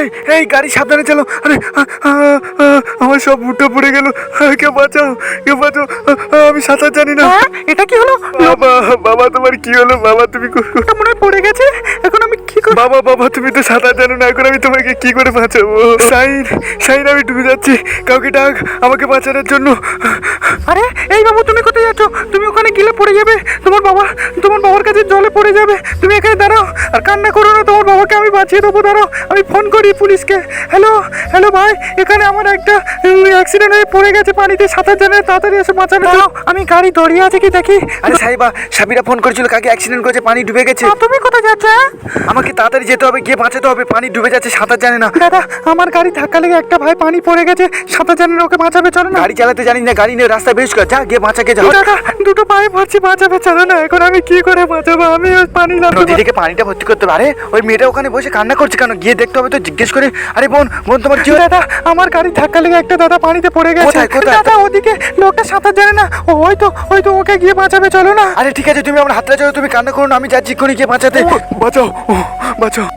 এই এই গাড়ি সাবধানে চালো। আরে আমার সব মুঠো পড়ে গেল। কেউ বাঁচাও, কেউ বাঁচাও। আমি সাঁতার জানি না। এটা কি হলো? বাবা বাবা তোমার কি হলো? বাবা তুমি মনে হয় পড়ে গেছে। এখন আমি কি করব? বাবা বাবা তুমি তো সাঁতার জানো না, এখন আমি তোমাকে কি করে বাঁচাবো? সাইন সাইন আমি ডুবে যাচ্ছি, কাউকে ডাক আমাকে বাঁচানোর জন্য। আরে এই বাবু, তুমি কোথায় যাচ্ছ? তুমি ওখানে গেলে পড়ে যাবে। তোমার বাবার কাছে জলে পড়ে যাবে। তুমি এখানে দাঁড়াও আর কান্না করো না, তোমার বাবাকে আমি বাঁচিয়ে দেবো। দাঁড়াও, আমি ফোন করি পুলিশকে। হ্যালো হ্যালো ভাই, এখানে আমার একটা অ্যাক্সিডেন্ট হয়ে পড়ে গেছে পানিতে, সাঁতার জানে না, তাড়াতাড়ি এসে বাঁচানো। দাঁড়াও, আমি গাড়ি দাঁড়িয়ে আছে কি দেখি। আরে সাহেবা, সাবিরা ফোন করেছিল কাকে অ্যাক্সিডেন্ট করেছে, পানি ডুবে গেছে। তুমি কোথায় যাচ্ছ? আমাকে তাড়াতাড়ি যেতে হবে, গিয়ে বাঁচাতে হবে, পানি ডুবে যাচ্ছে, সাঁতার জানে না। দাদা, আমার গাড়ি ধাক্কা লেগে একটা ভাই পানি পড়ে গেছে, সাঁতার জানে না, ওকে বাঁচাবে। চলো না। গাড়ি চালাতে জানি না, গাড়ি নিয়ে রাস্তায় বেশ কর, যা গিয়ে বাঁচাকে যাও। দাদা, দুটো পায়ে পড়ছি, বাঁচাবে। চলো না, এখন আমি কি করে বাঁচাবো? আমি ওই পানি নদী থেকে পানিটা ভর্তি করতে হবে। আরে ওই মেয়েটা ওখানে বসে কান্না করছে কেন? গিয়ে দেখতে হবে তো, জিজ্ঞেস করে। আরে বোন বোন তোমার কি হয়েছে? দাদা, আমার গাড়ি ধাক্কা লেগে একটা দাদা পানিতে পড়ে গেছে। কোথায়, কোথায়? দাদা, ওদিকে লোকটা সাঁতার জানে না, ওই তো ওকে গিয়ে বাঁচাবে। চলো না। আরে ঠিক আছে, তুমি আমার হাতটা চলো, তুমি কান্না করো না, আমি যাচ্ছি এক্ষুনি গিয়ে বাঁচাতে। বাঁচাও, বাঁচাও।